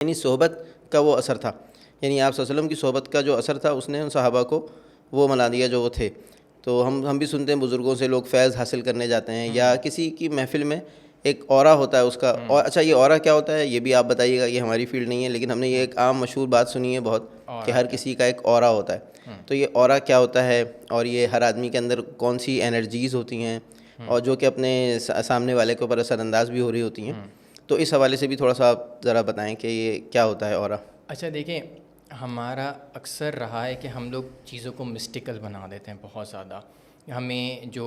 یعنی صحبت کا وہ اثر تھا، یعنی آپ صلی اللہ علیہ وسلم کی صحبت کا جو اثر تھا اس نے ان صحابہ کو وہ ملا دیا جو وہ تھے. تو ہم بھی سنتے ہیں بزرگوں سے لوگ فیض حاصل کرنے جاتے ہیں یا کسی کی محفل میں ایک اورا ہوتا ہے اس کا. اور اچھا یہ اورا کیا ہوتا ہے یہ بھی آپ بتائیے گا، یہ ہماری فیلڈ نہیں ہے لیکن ہم نے یہ ایک عام مشہور بات سنی ہے بہت کہ ہر کسی کا ایک اورا ہوتا ہے. تو یہ اورا کیا ہوتا ہے اور یہ ہر آدمی کے اندر کون سی انرجیز ہوتی ہیں اور جو کہ اپنے سامنے والے کے اوپر اثر انداز بھی ہو رہی ہوتی ہیں. تو اس حوالے سے بھی تھوڑا سا آپ ذرا بتائیں کہ یہ کیا ہوتا ہے اورا. اچھا دیکھیں، ہمارا اکثر رہا ہے کہ ہم لوگ چیزوں کو مسٹیکل بنا دیتے ہیں بہت زیادہ. ہمیں جو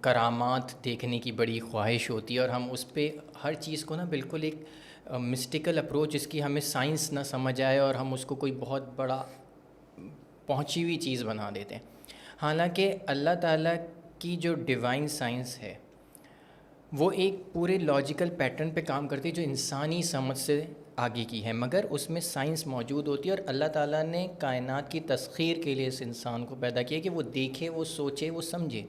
کرامات دیکھنے کی بڑی خواہش ہوتی ہے اور ہم اس پہ ہر چیز کو نا بالکل ایک مسٹیکل اپروچ، جس کی ہمیں سائنس نہ سمجھ آئے اور ہم اس کو کوئی بہت بڑا پہنچی ہوئی چیز بنا دیتے ہیں. حالانکہ اللہ تعالیٰ کی جو ڈیوائن سائنس ہے وہ ایک پورے لاجیکل پیٹرن پہ کام کرتی ہے جو انسانی سمجھ سے آگے کی ہے، مگر اس میں سائنس موجود ہوتی ہے. اور اللہ تعالیٰ نے کائنات کی تسخیر کے لیے اس انسان کو پیدا کیا کہ وہ دیکھے، وہ سوچے، وہ سمجھے.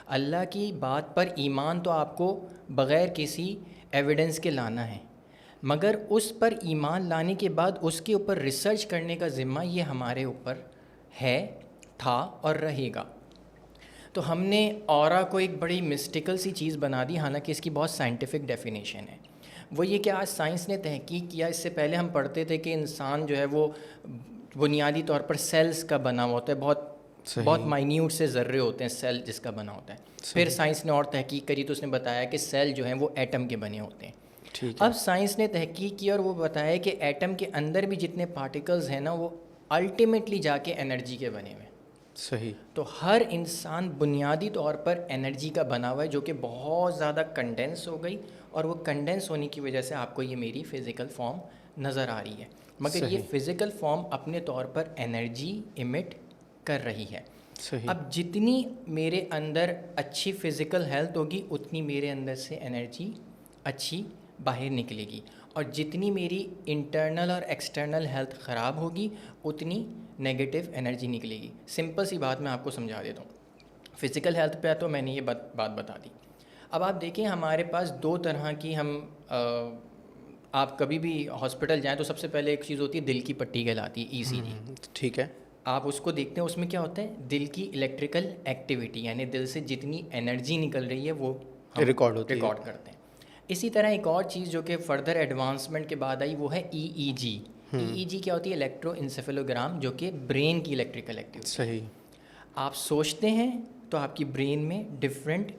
اللہ کی بات پر ایمان تو آپ کو بغیر کسی ایویڈنس کے لانا ہے، مگر اس پر ایمان لانے کے بعد اس کے اوپر ریسرچ کرنے کا ذمہ یہ ہمارے اوپر ہے، تھا اور رہے گا. تو ہم نے اورا کو ایک بڑی مسٹیکل سی چیز بنا دی، حالانکہ اس کی بہت سائنٹیفک ڈیفینیشن ہے. وہ یہ کہ آج سائنس نے تحقیق کیا. اس سے پہلے ہم پڑھتے تھے کہ انسان جو ہے وہ بنیادی طور پر سیلز کا بنا ہوا ہوتا ہے، بہت مائنیوٹ سے ذرے ہوتے ہیں سیل جس کا بنا ہوتا ہے. پھر سائنس نے اور تحقیق کری تو اس نے بتایا کہ سیل جو ہیں وہ ایٹم کے بنے ہوتے ہیں. اب سائنس نے تحقیق کی اور وہ بتایا کہ ایٹم کے اندر بھی جتنے پارٹیکلز ہیں نا وہ الٹیمیٹلی جا کے انرجی کے بنے ہوئے ہیں. صحیح. تو ہر انسان بنیادی طور پر انرجی کا بنا ہوا ہے جو کہ بہت زیادہ کنڈینس ہو گئی، اور وہ کنڈینس ہونے کی وجہ سے آپ کو یہ میری فزیکل فارم نظر آ رہی ہے. مگر یہ فزیکل فارم اپنے طور پر انرجی ایمٹ کر رہی ہے. اب جتنی میرے اندر اچھی فزیکل ہیلتھ ہوگی اتنی میرے اندر سے انرجی اچھی باہر نکلے گی، اور جتنی میری انٹرنل اور ایکسٹرنل ہیلتھ خراب ہوگی اتنی نیگیٹو انرجی نکلے گی. سمپل سی بات میں آپ کو سمجھا دیتا ہوں. فزیکل ہیلتھ پہ تو میں نے یہ بات بتا دی. اب آپ دیکھیں ہمارے پاس دو طرح کی آپ کبھی بھی ہاسپٹل جائیں تو سب سے پہلے ایک چیز ہوتی ہے دل کی پٹی کہلاتی ہے، ECG. ٹھیک ہے. آپ اس کو دیکھتے ہیں، اس میں کیا ہوتا ہے دل کی الیکٹریکل ایکٹیویٹی، یعنی دل سے جتنی انرجی نکل رہی ہے وہ ریکارڈ کرتے ہیں. اسی طرح ایک اور چیز جو کہ فردر ایڈوانسمنٹ کے بعد آئی وہ ہے EEG. EEG کیا ہوتی ہے؟ الیکٹرو انسیفلوگرام، جو کہ برین کی الیکٹریکل ایکٹیویٹی. صحیح. آپ سوچتے ہیں تو آپ کی برین میں ڈفرینٹ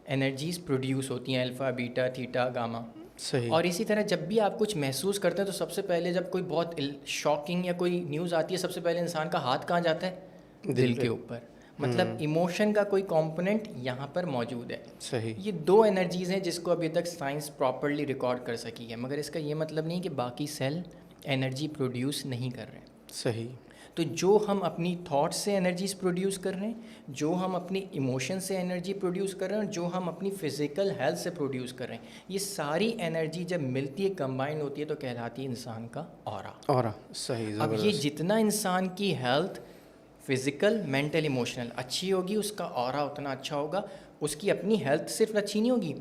انرجیز پروڈیوس ہوتی ہیں، الفا، بیٹا، تھیٹا، گاما. صحیح. اور اسی طرح جب بھی آپ کچھ محسوس کرتے ہیں تو سب سے پہلے جب کوئی بہت شاکنگ یا کوئی نیوز آتی ہے سب سے پہلے انسان کا ہاتھ کہاں جاتا ہے؟ دل کے اوپر. مطلب ایموشن کا کوئی کمپوننٹ یہاں پر موجود ہے. صحیح. یہ دو انرجیز ہیں جس کو ابھی تک سائنس پراپرلی ریکارڈ کر سکی ہے، مگر اس کا یہ مطلب نہیں کہ باقی سیل انرجی پروڈیوس نہیں کر رہے ہیں. صحیح. تو جو ہم اپنی تھاٹس سے انرجیز پروڈیوس کر رہے ہیں، جو ہم اپنی ایموشن سے انرجی پروڈیوس کر رہے ہیں، اور جو ہم اپنی فزیکل ہیلتھ سے پروڈیوس کر رہے ہیں، یہ ساری انرجی جب ملتی ہے، کمبائن ہوتی ہے، تو کہلاتی ہے انسان کا اورا. صحیح. اب یہ جتنا انسان کی ہیلتھ فزیکل، مینٹل، ایموشنل اچھی ہوگی اس کا اورا اتنا اچھا ہوگا. اس کی اپنی ہیلتھ صرف اچھی نہیں ہوگی،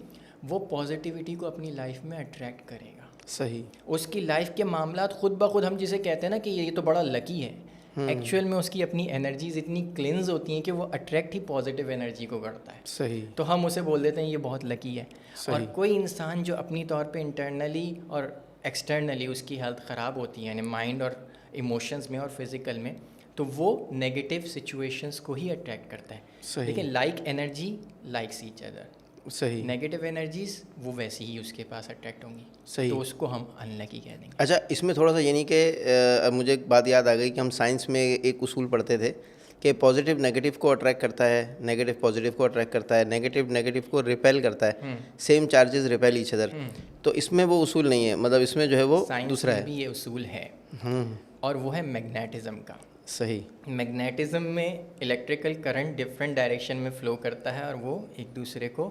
وہ پازیٹیوٹی کو اپنی لائف میں اٹریکٹ کرے گا. صحیح. اس کی لائف کے معاملات خود بخود، ہم جسے کہتے ہیں نا کہ یہ تو بڑا لکی ہے، ایکچوئل میں اس کی اپنی انرجیز اتنی کلینز ہوتی ہیں کہ وہ اٹریکٹ ہی پازیٹیو انرجی کو کرتا ہے. صحیح. تو ہم اسے بول دیتے ہیں یہ بہت لکی ہے. اور کوئی انسان جو اپنی طور پہ انٹرنلی اور ایکسٹرنلی اس کی ہیلتھ خراب ہوتی ہے، یعنی مائنڈ اور ایموشنز میں اور فزیکل میں، تو وہ نیگیٹو سچویشنز کو ہی اٹریکٹ کرتا ہے. لیکن like energy likes each other. صحیح. نیگیٹو انرجیز وہ ویسی ہی اس کے پاس اٹریکٹ ہوں گی. صحیح. تو اس کو ہم انلکی کہہ دیں گے. اچھا اس میں تھوڑا سا یعنی کہ مجھے ایک بات یاد آ گئی کہ ہم سائنس میں ایک اصول پڑھتے تھے کہ پازیٹیو نیگیٹو کو اٹریکٹ کرتا ہے، نیگیٹو پازیٹیو کو اٹریکٹ کرتا ہے، نیگیٹو نیگیٹو کو ریپیل کرتا ہے. Same charges repel each other. تو اس میں وہ اصول نہیں ہے، مطلب اس میں جو ہے وہ دوسرا ہے. سائنس میں بھی یہ اصول ہے، اور وہ ہے میگنیٹزم کا. صحیح. میگنیٹزم میں الیکٹریکل کرنٹ ڈفرینٹ ڈائریکشن میں فلو کرتا ہے اور وہ ایک دوسرے کو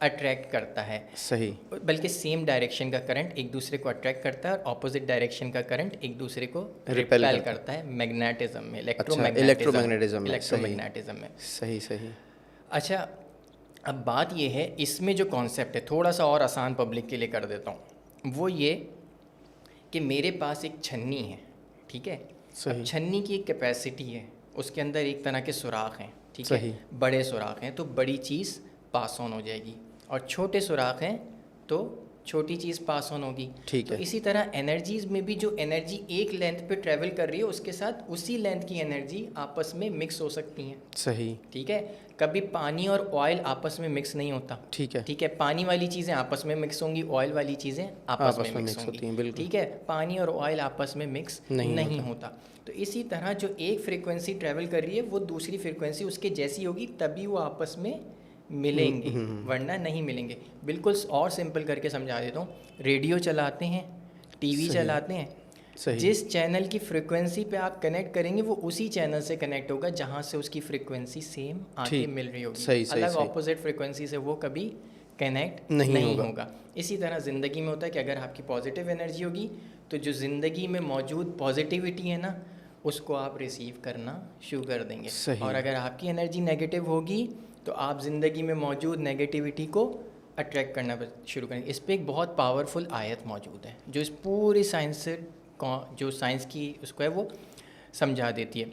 اٹریکٹ کرتا ہے. صحیح. بلکہ سیم ڈائریکشن کا کرنٹ ایک دوسرے کو اٹریکٹ کرتا ہے اور اپوزٹ ڈائریکشن کا کرنٹ ایک دوسرے کو ریپیل کرتا ہے. میگنیٹزم میں، الیکٹرو میگنیٹزم میں. صحیح. صحیح. اچھا اب بات یہ ہے، اس میں جو کانسیپٹ ہے تھوڑا سا اور آسان پبلک کے لیے کر دیتا ہوں، وہ یہ کہ میرے پاس ایک چھنی ہے, ٹھیک ہے, صحیح. اب چھنی کی ایک کیپیسٹی ہے, اس کے اندر ایک طرح کے سوراخ ہیں, ٹھیک ہے, صحیح. بڑے سوراخ ہیں تو بڑی چیز پاس آن ہو جائے گی, اور چھوٹے سوراخ ہیں تو چھوٹی چیز پاس آن ہوگی. ٹھیک تو ہے. اسی طرح انرجیز میں بھی جو انرجی ایک لینتھ پہ ٹریول کر رہی ہے اس کے ساتھ اسی لینتھ کی انرجی آپس میں مکس ہو سکتی ہیں. صحیح. ٹھیک ہے, کبھی پانی اور آئل آپس میں مکس نہیں ہوتا. ٹھیک ہے. ٹھیک ہے, پانی والی چیزیں آپس میں مکس ہوں گی, آئل والی چیزیں آپس میں مکس ہوں گی. بالکل. ٹھیک ہے, پانی اور آئل آپس میں مکس نہیں ہوتا. تو اسی طرح جو ایک فریکوینسی ٹریول کر رہی ہے وہ دوسری فریکوینسی اس کے جیسی ہوگی, تبھی وہ آپس میں ملیں گے, ورنہ نہیں ملیں گے. بالکل اور سمپل کر کے سمجھا دیتا ہوں, ریڈیو چلاتے ہیں, ٹی وی چلاتے ہیں, جس چینل کی فریکوینسی پہ آپ کنیکٹ کریں گے وہ اسی چینل سے کنیکٹ ہوگا جہاں سے اس کی فریکوینسی سیم آ کے مل رہی ہوگی. الگ اپوزٹ فریکوینسی سے وہ کبھی کنیکٹ نہیں ہوگا. اسی طرح زندگی میں ہوتا ہے کہ اگر آپ کی پازیٹیو انرجی ہوگی تو جو زندگی میں موجود پازیٹیوٹی ہے نا اس کو آپ ریسیو کرنا شروع کر دیں گے. اور اگر آپ کی انرجی نیگیٹو ہوگی تو آپ زندگی میں موجود نیگیٹیوٹی کو اٹریکٹ کرنا شروع کریں گے. اس پہ ایک بہت پاورفل آیت موجود ہے جو اس پوری سائنس سے جو سائنس کی اس کو ہے وہ سمجھا دیتی ہے.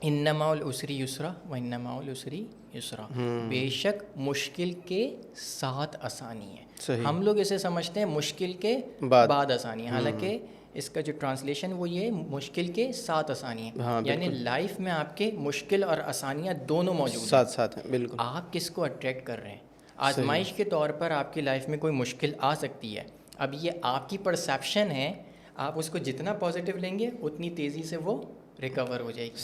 انما العسری یسرا و انما العسری یسرا, بے شک مشکل کے ساتھ آسانی ہے. ہم لوگ اسے سمجھتے ہیں مشکل کے بعد آسانی ہے, حالانکہ اس کا جو ٹرانسلیشن وہ یہ مشکل کے ساتھ آسانی ہے. یعنی لائف میں آپ کے مشکل اور آسانیاں دونوں موجود ہیں, ساتھ ہیں. بالکل. آپ کس کو اٹریکٹ کر رہے ہیں. آزمائش کے طور پر آپ کی لائف میں کوئی مشکل آ سکتی ہے, اب یہ آپ کی پرسیپشن ہے, آپ اس کو جتنا پازیٹیو لیں گے اتنی تیزی سے وہ ریکور ہو جائے گی.